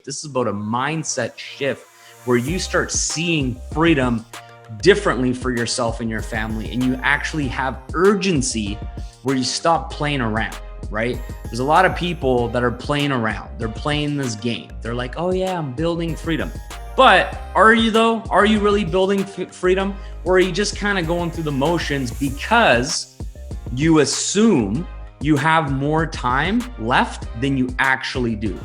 This is about a mindset shift where you start seeing freedom differently for yourself and your family, and you actually have urgency where you stop playing around, right? There's a lot of people that are playing around. They're playing this game. They're like, oh yeah, I'm building freedom. But are you though? Are you really building freedom? Or are you just kind of going through the motions because you assume you have more time left than you actually do?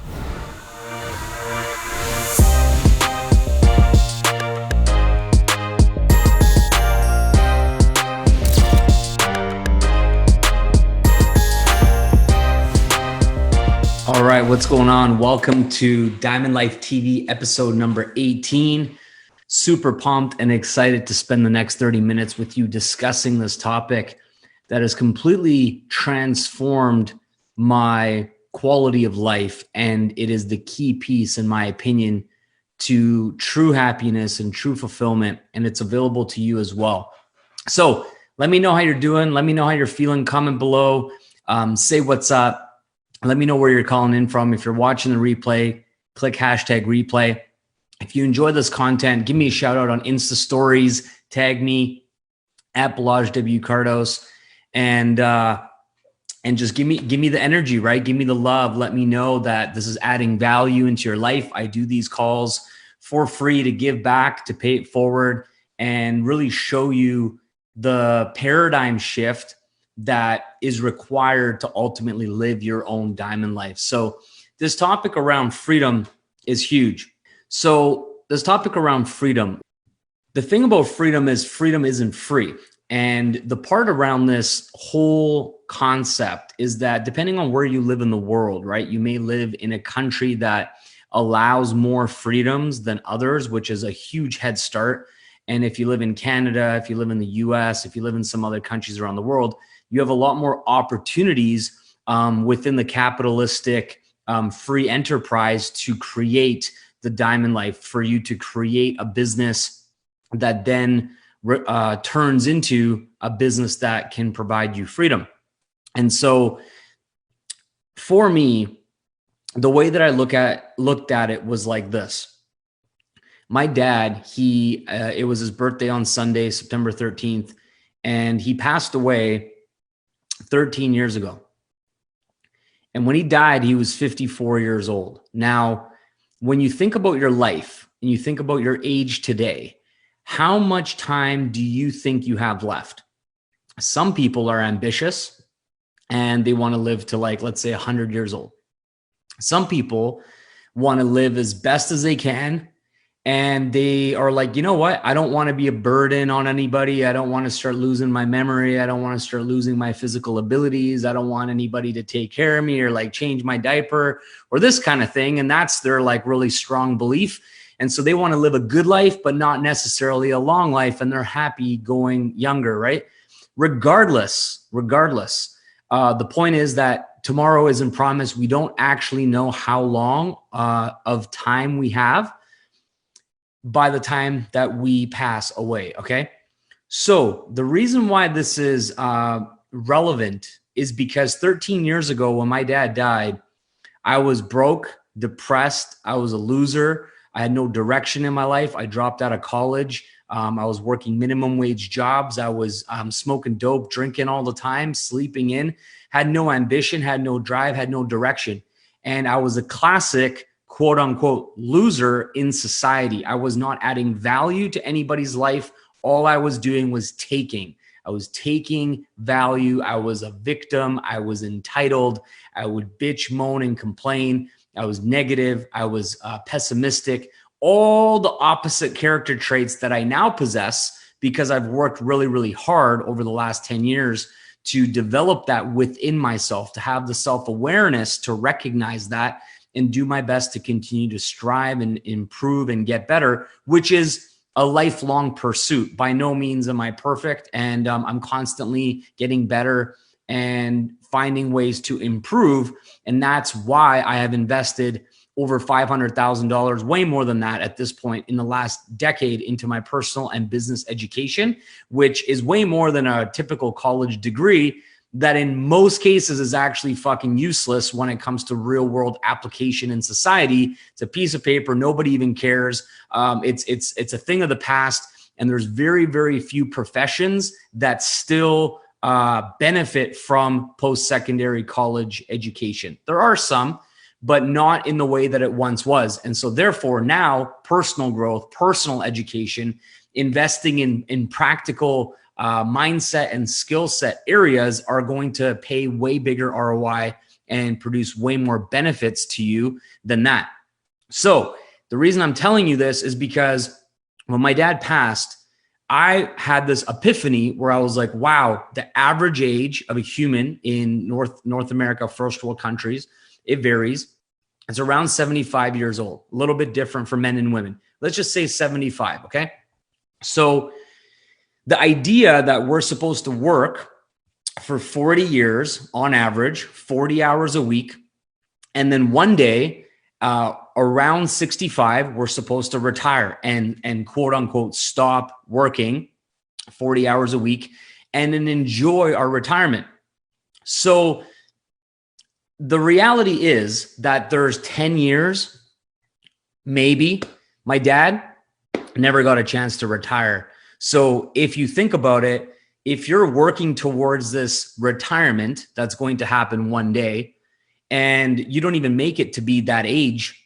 All right, what's going on? Welcome to Diamond Life TV episode number 18. Super pumped and excited to spend the next 30 minutes with you discussing this topic that has completely transformed my quality of life. And it is the key piece, in my opinion, to true happiness and true fulfillment. And it's available to you as well. So let me know how you're doing. Let me know how you're feeling. Comment below. Say what's up. Let me know where you're calling in from. If you're watching the replay, click hashtag replay. If you enjoy this content, give me a shout out on Insta stories, tag me at Balazs W Kardos, and just give me the energy, right? Give me the love. Let me know that this is adding value into your life. I do these calls for free to give back, to pay it forward, and really show you the paradigm shift that is required to ultimately live your own diamond life. So this topic around freedom is huge. So this topic around freedom, the thing about freedom is freedom isn't free. And the part around this whole concept is that depending on where you live in the world, right? You may live in a country that allows more freedoms than others, which is a huge head start. And if you live in Canada, if you live in the US, if you live in some other countries around the world, you have a lot more opportunities within the capitalistic free enterprise to create the diamond life, for you to create a business that then turns into a business that can provide you freedom. And so for me, the way that I looked at it was like this. My dad, it was his birthday on Sunday, September 13th, and he passed away 13 years ago. And when he died, he was 54 years old. Now, when you think about your life and you think about your age today, how much time do you think you have left? Some people are ambitious and they want to live to, like, let's say 100 years old. Some people want to live as best as they can. And they are like, you know what? I don't want to be a burden on anybody. I don't want to start losing my memory. I don't want to start losing my physical abilities. I don't want anybody to take care of me or like change my diaper or this kind of thing. And that's their like really strong belief. And so they want to live a good life, but not necessarily a long life. And they're happy going younger, right? Regardless, the point is that tomorrow isn't promised. We don't actually know how long of time we have by the time that we pass away, okay? So the reason why this is relevant is because 13 years ago when my dad died, I was broke, depressed, I was a loser, I had no direction in my life, I dropped out of college, I was working minimum wage jobs, I was smoking dope, drinking all the time, sleeping in, had no ambition, had no drive, had no direction. And I was a classic quote unquote loser in society. I was not adding value to anybody's life. All I was doing was taking. I was taking value. I was a victim. I was entitled. I would bitch, moan, and complain. I was negative. I was pessimistic. All the opposite character traits that I now possess because I've worked really, really hard over the last 10 years to develop that within myself, to have the self-awareness to recognize that and do my best to continue to strive and improve and get better, which is a lifelong pursuit. By no means am I perfect, and I'm constantly getting better and finding ways to improve. And that's why I have invested over $500,000, way more than that at this point in the last decade, into my personal and business education, which is way more than a typical college degree. that in most cases is actually fucking useless when it comes to real world application in society. It's a piece of paper. Nobody even cares. It's a thing of the past. And there's very, very few professions that still benefit from post-secondary college education. There are some, but not in the way that it once was. And so therefore now personal growth, personal education, investing in practical mindset and skill set areas are going to pay way bigger ROI and produce way more benefits to you than that. So the reason I'm telling you this is because when my dad passed, I had this epiphany where I was like, wow, the average age of a human in North America, first world countries, it varies. It's around 75 years old, a little bit different for men and women. Let's just say 75, okay? So the idea that we're supposed to work for 40 years on average, 40 hours a week, and then one day around 65, we're supposed to retire and quote unquote stop working 40 hours a week and then enjoy our retirement. So the reality is that there's 10 years, maybe. My dad never got a chance to retire. So if you think about it, if you're working towards this retirement that's going to happen one day and you don't even make it to be that age,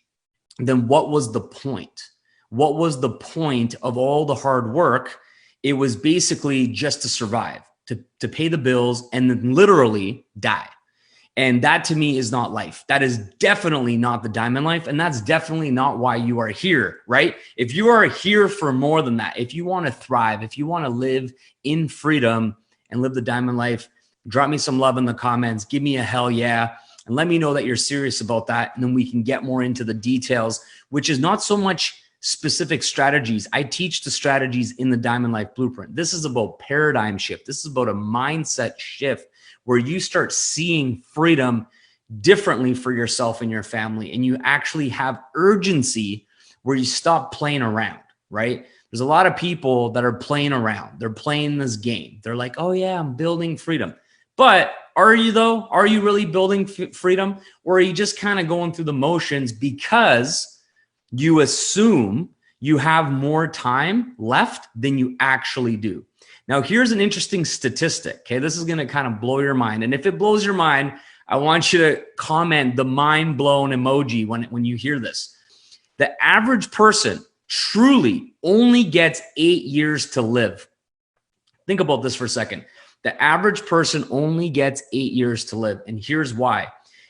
then what was the point? What was the point of all the hard work? It was basically just to survive, to pay the bills and then literally die. And that to me is not life. That is definitely not the diamond life. And that's definitely not why you are here, right? If you are here for more than that, if you want to thrive, if you want to live in freedom and live the diamond life, drop me some love in the comments. Give me a hell yeah. And let me know that you're serious about that. And then we can get more into the details, which is not so much specific strategies. I teach the strategies in the Diamond Life Blueprint. This is about paradigm shift. This is about a mindset shift where you start seeing freedom differently for yourself and your family. And you actually have urgency where you stop playing around, right? There's a lot of people that are playing around. They're playing this game. They're like, oh yeah, I'm building freedom. But are you though? Are you really building freedom? Or are you just kind of going through the motions because you assume you have more time left than you actually do? Now, here's an interesting statistic. Okay, this is going to kind of blow your mind. And if it blows your mind, I want you to comment the mind blown emoji when you hear this. The average person truly only gets 8 years to live. Think about this for a second. The average person only gets 8 years to live. And here's why.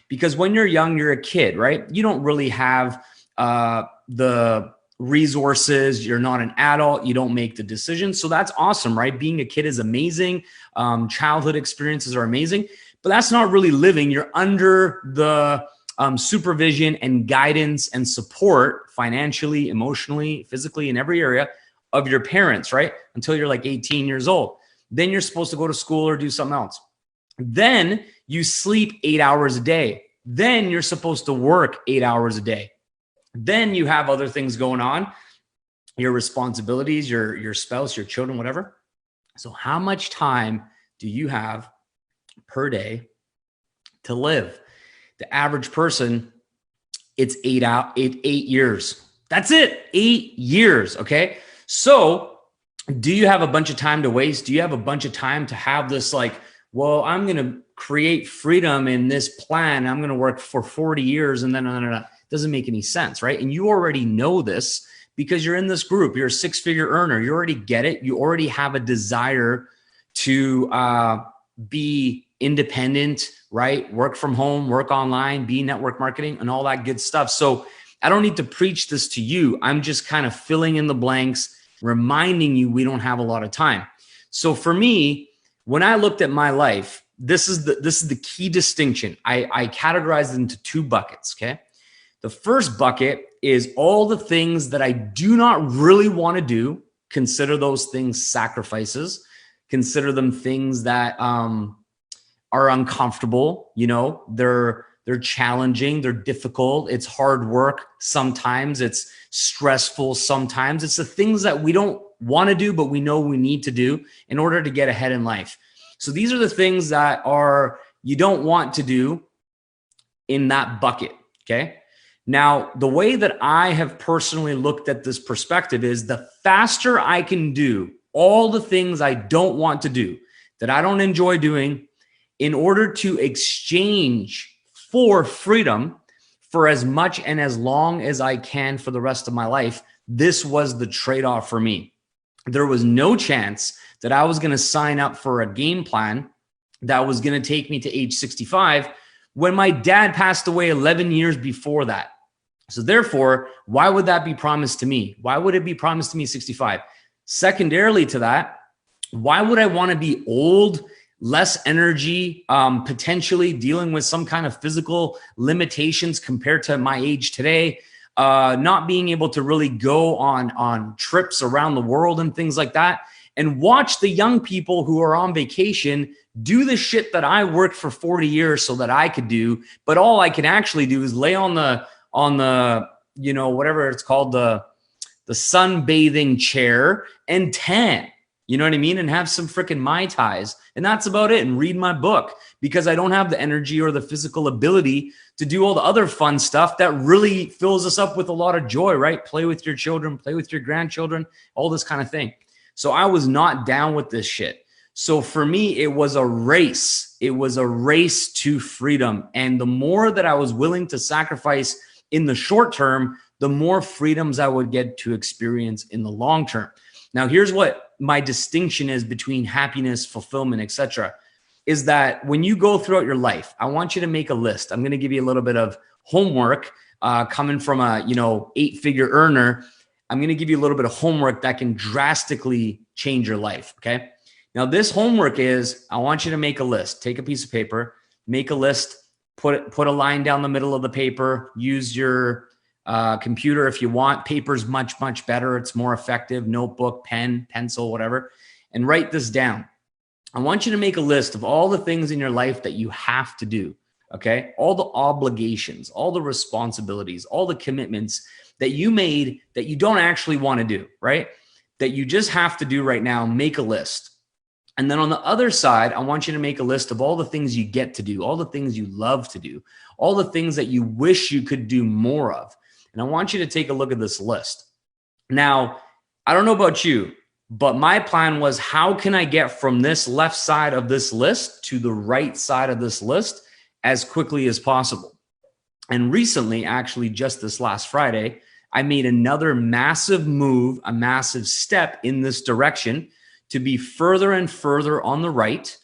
Because when you're young, you're a kid, right? You don't really have the resources. You're not an adult. You don't make the decisions. So that's awesome, right? Being a kid is amazing. Childhood experiences are amazing, but that's not really living. You're under the supervision and guidance and support financially, emotionally, physically, in every area of your parents, right? Until you're like 18 years old. Then you're supposed to go to school or do something else. Then you sleep 8 hours a day. Then you're supposed to work 8 hours a day. Then you have other things going on, your responsibilities, your spouse, your children, whatever. So how much time do you have per day to live? The average person, it's 8 years. That's it, 8 years, okay? So do you have a bunch of time to waste? Do you have a bunch of time to have this like, well, I'm going to create freedom in this plan. I'm going to work for 40 years and then doesn't make any sense, right? And you already know this because you're in this group. You're a six-figure earner. You already get it. You already have a desire to be independent, right? Work from home, work online, be network marketing and all that good stuff. So I don't need to preach this to you. I'm just kind of filling in the blanks, reminding you we don't have a lot of time. So for me, when I looked at my life, this is the key distinction. I categorized it into two buckets, okay? The first bucket is all the things that I do not really want to do. Consider those things sacrifices. Consider them things that are uncomfortable. You know, they're challenging. They're difficult. It's hard work. Sometimes it's stressful. Sometimes it's the things that we don't want to do, but we know we need to do in order to get ahead in life. So these are the things that you don't want to do in that bucket. Okay. Now, the way that I have personally looked at this perspective is the faster I can do all the things I don't want to do, that I don't enjoy doing, in order to exchange for freedom for as much and as long as I can for the rest of my life, this was the trade-off for me. There was no chance that I was going to sign up for a game plan that was going to take me to age 65 when my dad passed away 11 years before that. So therefore, why would that be promised to me? Why would it be promised to me 65? Secondarily to that, why would I want to be old, less energy, potentially dealing with some kind of physical limitations compared to my age today, not being able to really go on trips around the world and things like that, and watch the young people who are on vacation do the shit that I worked for 40 years so that I could do, but all I can actually do is lay on the whatever it's called, the sunbathing chair and tan, you know what I mean? And have some freaking Mai Tais. And that's about it. And read my book, because I don't have the energy or the physical ability to do all the other fun stuff that really fills us up with a lot of joy, right? Play with your children, play with your grandchildren, all this kind of thing. So I was not down with this shit. So for me, it was a race. It was a race to freedom. And the more that I was willing to sacrifice in the short term, the more freedoms I would get to experience in the long term. Now, here's what my distinction is between happiness, fulfillment, etc., is that when you go throughout your life, I want you to make a list. I'm going to give you a little bit of homework coming from a 8-figure earner. I'm going to give you a little bit of homework that can drastically change your life. Okay. Now, this homework is, I want you to make a list. Take a piece of paper, make a list, put a line down the middle of the paper, use your computer if you want. Paper's much, much better. It's more effective. Notebook, pen, pencil, whatever. And write this down. I want you to make a list of all the things in your life that you have to do. Okay. All the obligations, all the responsibilities, all the commitments that you made that you don't actually want to do, right? That you just have to do right now. Make a list. And then on the other side, I want you to make a list of all the things you get to do, all the things you love to do, all the things that you wish you could do more of. And I want you to take a look at this list. Now, I don't know about you, but my plan was, how can I get from this left side of this list to the right side of this list as quickly as possible? And recently, actually just this last Friday, I made another massive move, a massive step in this direction to be further and further on the right,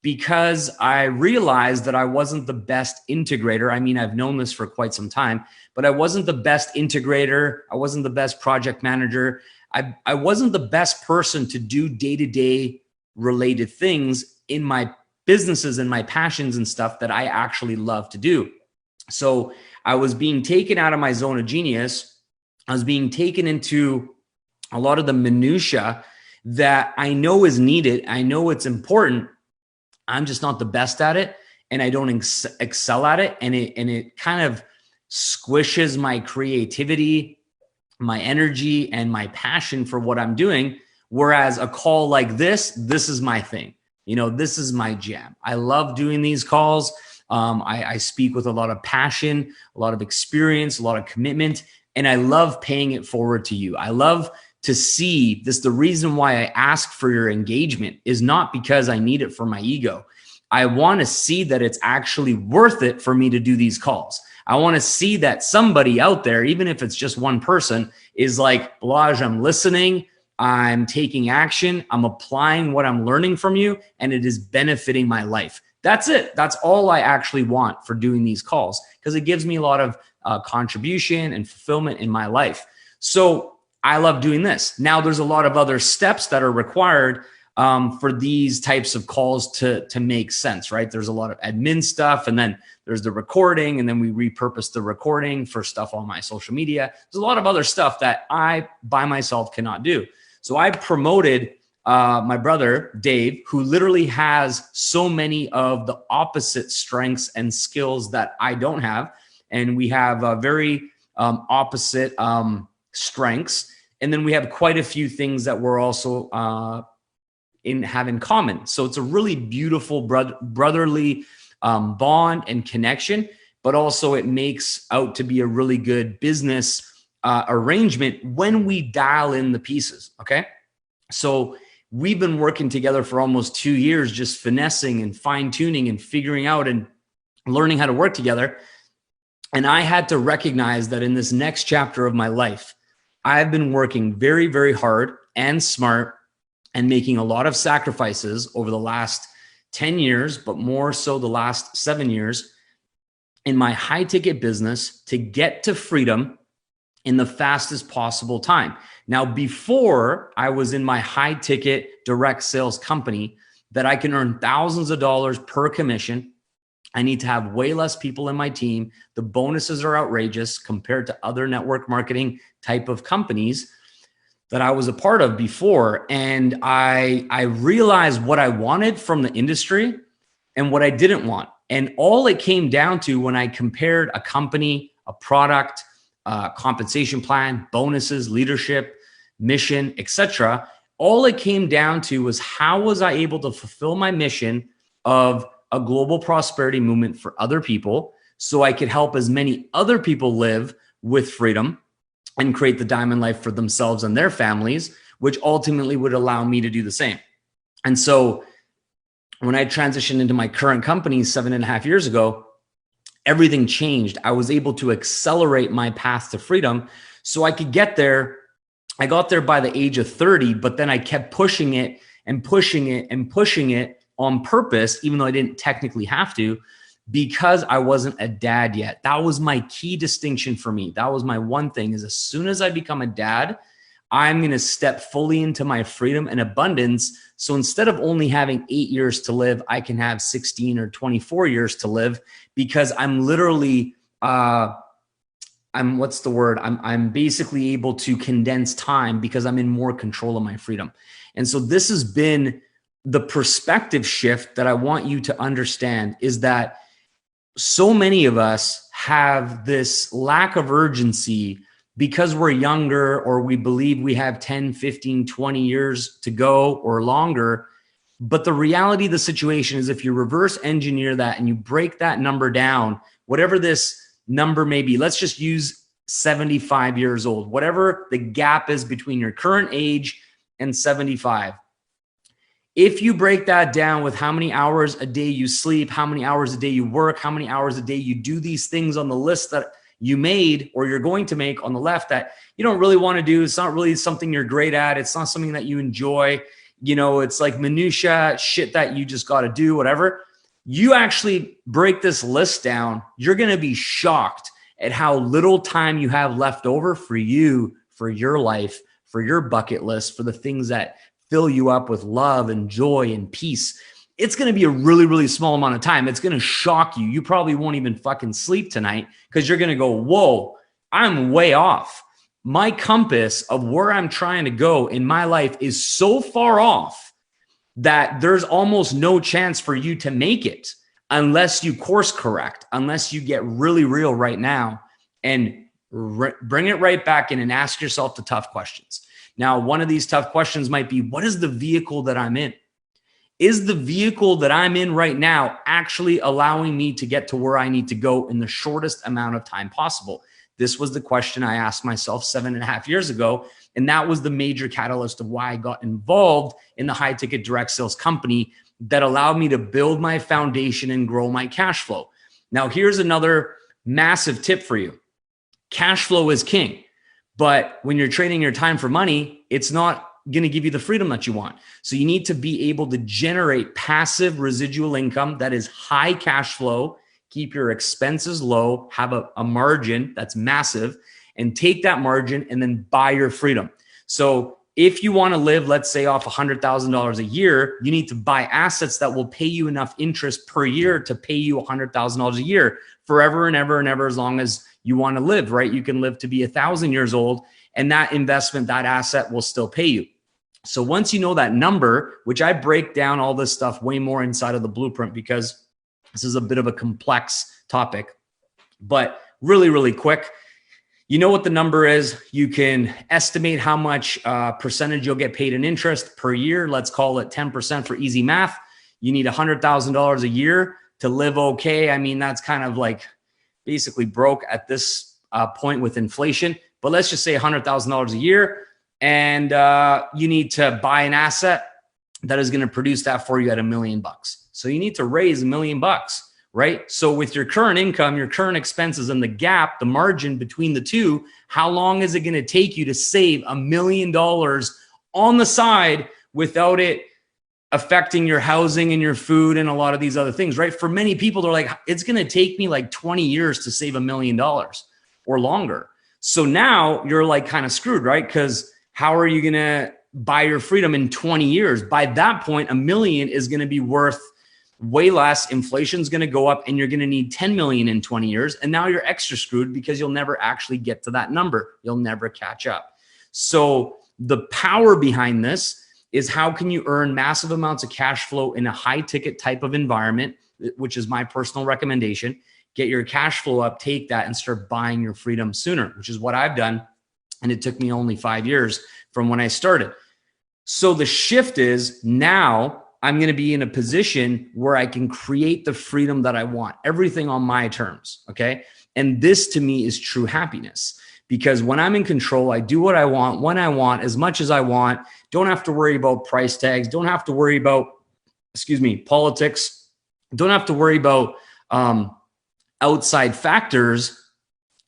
because I realized that I wasn't the best integrator. I mean, I've known this for quite some time, but I wasn't the best integrator. I wasn't the best project manager. I wasn't the best person to do day-to-day related things in my businesses and my passions and stuff that I actually love to do. So I was being taken out of my zone of genius. I was being taken into a lot of the minutia that I know is needed. I know it's important. I'm just not the best at it, and I don't excel at it. And it kind of squishes my creativity, my energy, and my passion for what I'm doing. Whereas a call like this is my thing. This is my jam. I love doing these calls. I speak with a lot of passion, a lot of experience, a lot of commitment, and I love paying it forward to you. I love to see this. The reason why I ask for your engagement is not because I need it for my ego. I want to see that it's actually worth it for me to do these calls. I want to see that somebody out there, even if it's just one person, is like, Balazs, I'm listening, I'm taking action, I'm applying what I'm learning from you, and it is benefiting my life. That's it. That's all I actually want for doing these calls, because it gives me a lot of contribution and fulfillment in my life. So I love doing this. Now, there's a lot of other steps that are required for these types of calls to make sense, right? There's a lot of admin stuff, and then there's the recording, and then we repurpose the recording for stuff on my social media. There's a lot of other stuff that I by myself cannot do. So I promoted my brother, Dave, who literally has so many of the opposite strengths and skills that I don't have. And we have very opposite strengths. And then we have quite a few things that we're also have in common. So it's a really beautiful brotherly bond and connection, but also it makes out to be a really good business arrangement when we dial in the pieces. Okay. So we've been working together for almost 2 years, just finessing and fine tuning and figuring out and learning how to work together. And I had to recognize that in this next chapter of my life, I've been working very, very hard and smart and making a lot of sacrifices over the last 10 years, but more so the last 7 years in my high ticket business to get to freedom in the fastest possible time. Now, before I was in my high ticket direct sales company that I can earn thousands of dollars per commission, I need to have way less people in my team. The bonuses are outrageous compared to other network marketing type of companies that I was a part of before. And I realized what I wanted from the industry and what I didn't want. And all it came down to when I compared a company, a product, compensation plan, bonuses, leadership, mission, etc. All it came down to was how was I able to fulfill my mission of a global prosperity movement for other people so I could help as many other people live with freedom and create the diamond life for themselves and their families, which ultimately would allow me to do the same. And so when I transitioned into my current company 7.5 years ago, everything changed. I was able to accelerate my path to freedom so I could get there. I got there by the age of 30, but then I kept pushing it and pushing it and pushing it on purpose, even though I didn't technically have to, because I wasn't a dad yet. That was my key distinction for me. That was my one thing, is as soon as I become a dad, I'm going to step fully into my freedom and abundance. So instead of only having 8 years to live, I can have 16 or 24 years to live, because I'm literally, I'm basically able to condense time because I'm in more control of my freedom. And so this has been the perspective shift that I want you to understand, is that so many of us have this lack of urgency because we're younger, or we believe we have 10, 15, 20 years to go or longer. But the reality of the situation is, if you reverse engineer that and you break that number down, whatever this number may be, let's just use 75 years old, whatever the gap is between your current age and 75. If you break that down with how many hours a day you sleep, how many hours a day you work, how many hours a day you do these things on the list that you made or you're going to make on the left that you don't really want to do, it's not really something you're great at, it's not something that you enjoy, it's like minutia shit that you just got to do, whatever. You actually break this list down, you're going to be shocked at how little time you have left over for you, for your life, for your bucket list, for the things that fill you up with love and joy and peace. It's going to be a really, really small amount of time. It's going to shock you. You probably won't even fucking sleep tonight because you're going to go, whoa, I'm way off. My compass of where I'm trying to go in my life is so far off that there's almost no chance for you to make it unless you course correct, unless you get really real right now and bring it right back in and ask yourself the tough questions. Now, one of these tough questions might be, what is the vehicle that I'm in? Is the vehicle that I'm in right now actually allowing me to get to where I need to go in the shortest amount of time possible? This was the question I asked myself 7.5 years ago. And that was the major catalyst of why I got involved in the high ticket direct sales company that allowed me to build my foundation and grow my cash flow. Now, here's another massive tip for you. Cash flow is king. But when you're trading your time for money, it's not going to give you the freedom that you want. So you need to be able to generate passive residual income that is high cash flow, keep your expenses low, have a margin that's massive, and take that margin and then buy your freedom. So if you want to live, let's say, off $100,000 a year, you need to buy assets that will pay you enough interest per year to pay you $100,000 a year forever and ever and ever, as long as you want to live, right? You can live to be 1,000 years old, and that investment, that asset will still pay you. So once you know that number, which I break down all this stuff way more inside of the blueprint because this is a bit of a complex topic, but really, really quick, You know what the number is. You can estimate how much percentage you'll get paid in interest per year. Let's call it 10% for easy math. You need $100,000 a year to live okay. I mean, that's kind of like basically broke at this point with inflation. But let's just say $100,000 a year, and you need to buy an asset that is going to produce that for you at $1 million. So you need to raise $1 million. Right? So with your current income, your current expenses, and the gap, the margin between the two, how long is it going to take you to save $1 million on the side without it affecting your housing and your food and a lot of these other things, right? For many people, they're like, it's going to take me like 20 years to save $1 million or longer. So now you're like kind of screwed, right? Because how are you going to buy your freedom in 20 years? By that point, $1 million is going to be worth way less. Inflation's going to go up, and you're going to need 10 million in 20 years. And now you're extra screwed because you'll never actually get to that number. You'll never catch up. So the power behind this is, how can you earn massive amounts of cash flow in a high ticket type of environment, which is my personal recommendation. Get your cash flow up, take that, and start buying your freedom sooner, which is what I've done. And it took me only 5 years from when I started. So the shift is, now I'm going to be in a position where I can create the freedom that I want, everything on my terms. Okay. And this to me is true happiness, because when I'm in control, I do what I want, when I want, as much as I want. Don't have to worry about price tags. Don't have to worry about, politics. Don't have to worry about outside factors.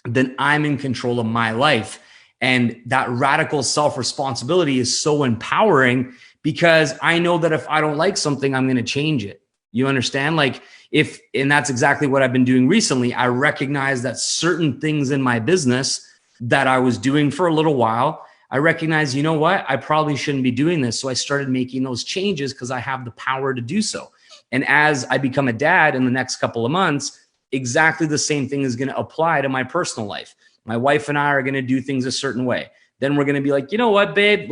Then I'm in control of my life. And that radical self-responsibility is so empowering, because I know that if I don't like something, I'm going to change it. You understand? And that's exactly what I've been doing recently. I recognize that certain things in my business that I was doing for a little while, I recognize, you know what? I probably shouldn't be doing this. So I started making those changes because I have the power to do so. And as I become a dad in the next couple of months, exactly the same thing is going to apply to my personal life. My wife and I are going to do things a certain way. Then we're going to be like, you know what, babe?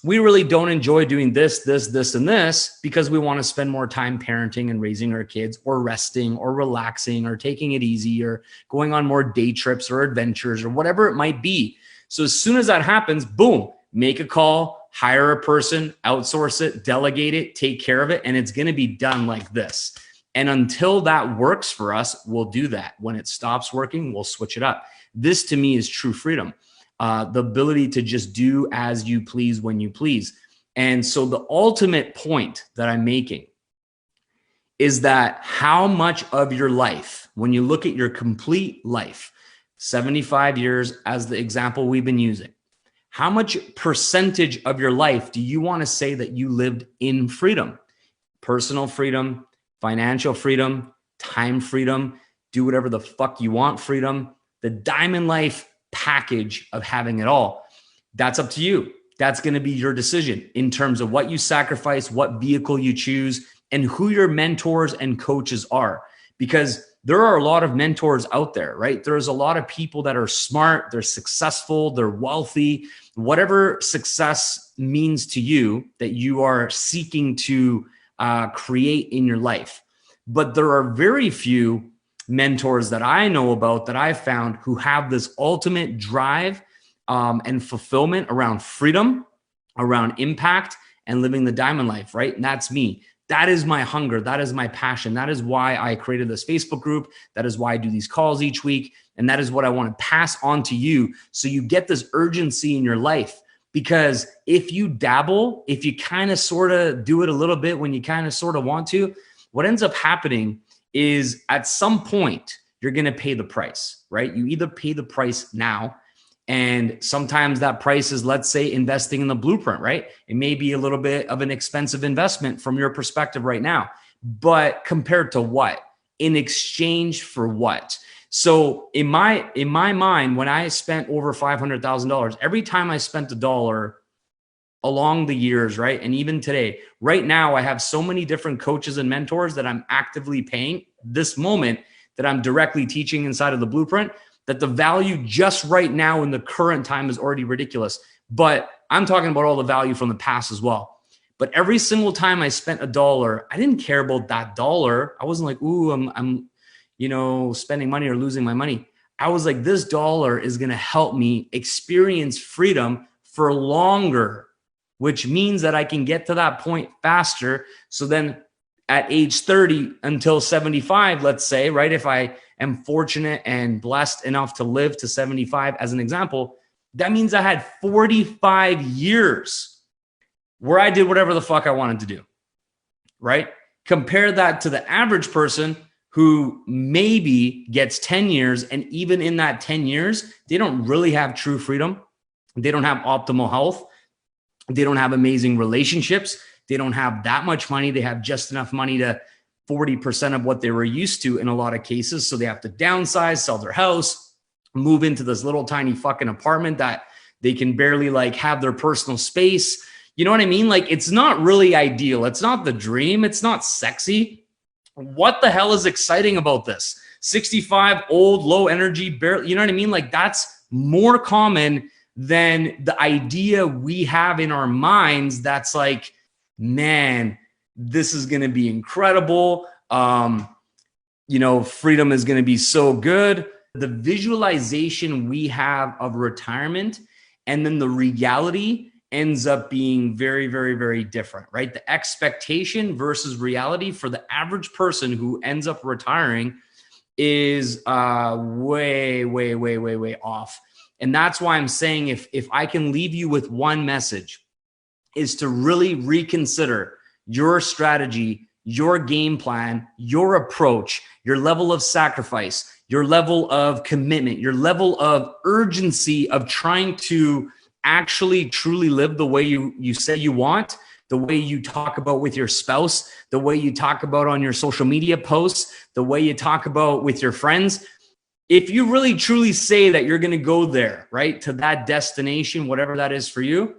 We really don't enjoy doing this, and this, because we want to spend more time parenting and raising our kids, or resting, or relaxing, or taking it easy, or going on more day trips or adventures, or whatever it might be. So as soon as that happens, boom, make a call, hire a person, outsource it, delegate it, take care of it. And it's going to be done like this. And until that works for us, we'll do that. When it stops working, we'll switch it up. This to me is true freedom. The ability to just do as you please when you please. And so the ultimate point that I'm making is that how much of your life, when you look at your complete life, 75 years as the example we've been using, how much percentage of your life do you want to say that you lived in freedom? Personal freedom, financial freedom, time freedom, do whatever the fuck you want freedom, the diamond life package of having it all. That's up to you. That's going to be your decision in terms of what you sacrifice, what vehicle you choose, and who your mentors and coaches are. Because there are a lot of mentors out there, right? There's a lot of people that are smart, they're successful, they're wealthy, whatever success means to you that you are seeking to create in your life. But there are very few mentors that I know about, that I've found, who have this ultimate drive and fulfillment around freedom, around impact, and living the diamond life, right? And that's me. That is my hunger. That is my passion. That is why I created this Facebook group. That is why I do these calls each week. And that is what I want to pass on to you, so you get this urgency in your life. Because if you dabble, if you kind of sort of do it a little bit when you kind of sort of want to, what ends up happening is at some point you're going to pay the price, right? You either pay the price now, and sometimes that price is, let's say, investing in the blueprint, right? It may be a little bit of an expensive investment from your perspective right now, but compared to what? In exchange for what? So in my mind, when I spent over $500,000, every time I spent $1 along the years, right? And even today, right now, I have so many different coaches and mentors that I'm actively paying this moment, that I'm directly teaching inside of the blueprint, that the value just right now in the current time is already ridiculous. But I'm talking about all the value from the past as well. But every single time I spent $1, I didn't care about that dollar. I wasn't like, ooh, I'm spending money or losing my money. I was like, this dollar is going to help me experience freedom for longer, which means that I can get to that point faster. So then at age 30 until 75, let's say, right? If I am fortunate and blessed enough to live to 75 as an example, that means I had 45 years where I did whatever the fuck I wanted to do, right? Compare that to the average person who maybe gets 10 years. And even in that 10 years, they don't really have true freedom. They don't have optimal health. They don't have amazing relationships. They don't have that much money. They have just enough money to 40% of what they were used to in a lot of cases. So they have to downsize, sell their house, move into this little tiny fucking apartment that they can barely like have their personal space. You know what I mean? Like, it's not really ideal. It's not the dream. It's not sexy. What the hell is exciting about this? 65, old, low energy, barely, you know what I mean? Like, that's more common than the idea we have in our minds. That's like, man, this is going to be incredible. You know, freedom is going to be so good. The visualization we have of retirement and then the reality ends up being very, very, very different, right? The expectation versus reality for the average person who ends up retiring is way, way, way, way, way off. And that's why I'm saying if I can leave you with one message, is to really reconsider your strategy, your game plan, your approach, your level of sacrifice, your level of commitment, your level of urgency of trying to actually truly live the way you say you want, the way you talk about with your spouse, the way you talk about on your social media posts, the way you talk about with your friends. If you really truly say that you're going to go there, right, to that destination, whatever that is for you,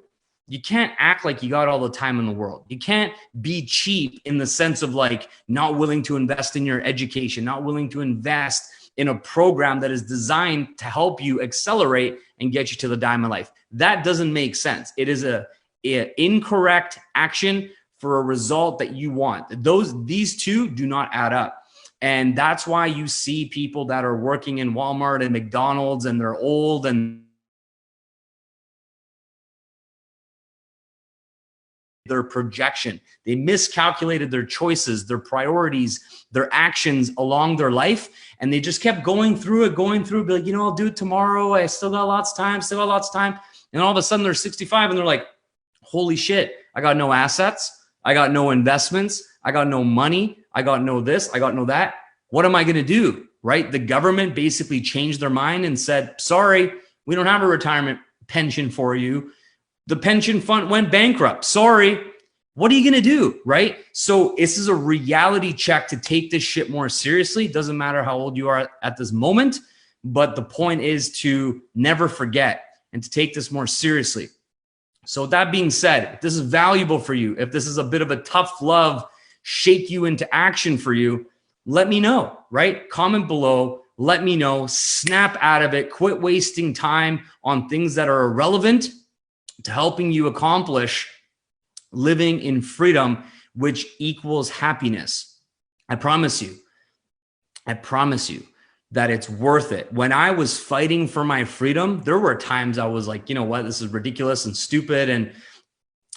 you can't act like you got all the time in the world. You can't be cheap in the sense of like not willing to invest in your education, not willing to invest in a program that is designed to help you accelerate and get you to the diamond life. That doesn't make sense. It is a incorrect action for a result that you want. These two do not add up. And that's why you see people that are working in Walmart and McDonald's and they're old and their projection. They miscalculated their choices, their priorities, their actions along their life. And they just kept going through, be like, you know, I'll do it tomorrow. I still got lots of time, And all of a sudden they're 65 and they're like, holy shit, I got no assets. I got no investments. I got no money. I got no this. I got no that. What am I going to do? Right? The government basically changed their mind and said, sorry, we don't have a retirement pension for you. The pension fund went bankrupt. Sorry. What are you going to do? Right? So this is a reality check to take this shit more seriously. It doesn't matter how old you are at this moment, but the point is to never forget and to take this more seriously. So that being said, if this is valuable for you, if this is a bit of a tough love, shake you into action for you, let me know, right? Comment below, let me know, snap out of it, quit wasting time on things that are irrelevant to helping you accomplish living in freedom, which equals happiness. I promise you that it's worth it. When I was fighting for my freedom, there were times I was like, you know what, this is ridiculous and stupid and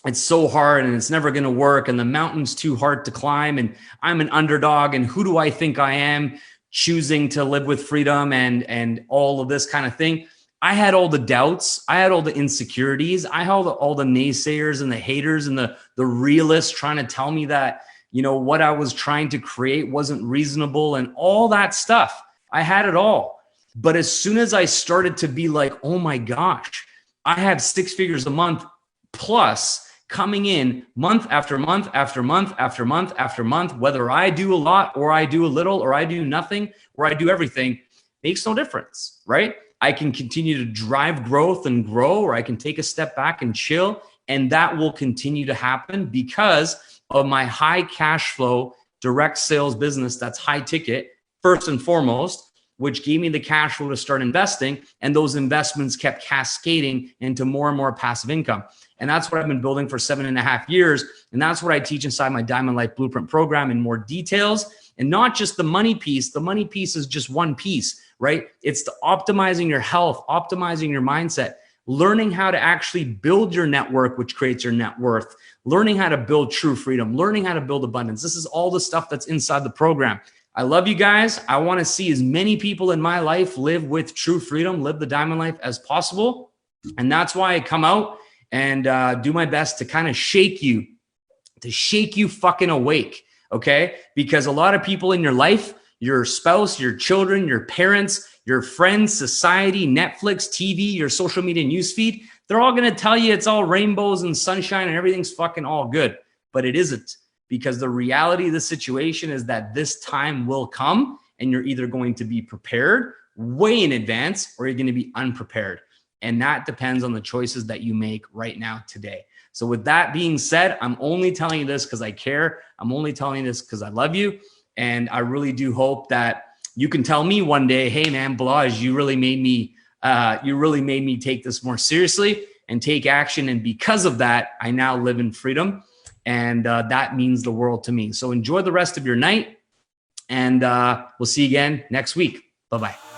it's so hard and it's never going to work and the mountain's too hard to climb and I'm an underdog and who do I think I am choosing to live with freedom and all of this kind of thing. I had all the doubts. I had all the insecurities. I had all the naysayers and the haters and the realists trying to tell me that, you know, what I was trying to create wasn't reasonable and all that stuff. I had it all. But as soon as I started to be like, oh my gosh, I have 6 figures a month plus coming in month after month after month after month after month, whether I do a lot or I do a little or I do nothing or I do everything, makes no difference, right? I can continue to drive growth and grow, or I can take a step back and chill. And that will continue to happen because of my high cash flow direct sales business that's high ticket, first and foremost, which gave me the cash flow to start investing. And those investments kept cascading into more and more passive income. And that's what I've been building for 7.5 years. And that's what I teach inside my Diamond Life Blueprint program in more details. And not just the money piece. The money piece is just one piece, right? It's the optimizing your health, optimizing your mindset, learning how to actually build your network, which creates your net worth, learning how to build true freedom, learning how to build abundance. This is all the stuff that's inside the program. I love you guys. I want to see as many people in my life live with true freedom, live the diamond life as possible. And that's why I come out and do my best to kind of shake you fucking awake. Okay. Because a lot of people in your life, your spouse, your children, your parents, your friends, society, Netflix, TV, your social media newsfeed, they're all going to tell you it's all rainbows and sunshine and everything's fucking all good. But it isn't, because the reality of the situation is that this time will come and you're either going to be prepared way in advance or you're going to be unprepared. And that depends on the choices that you make right now today. So with that being said, I'm only telling you this because I care. I'm only telling you this because I love you. And I really do hope that you can tell me one day, hey man, Balazs, you really made me take this more seriously and take action. And because of that, I now live in freedom. And that means the world to me. So enjoy the rest of your night. And we'll see you again next week. Bye-bye.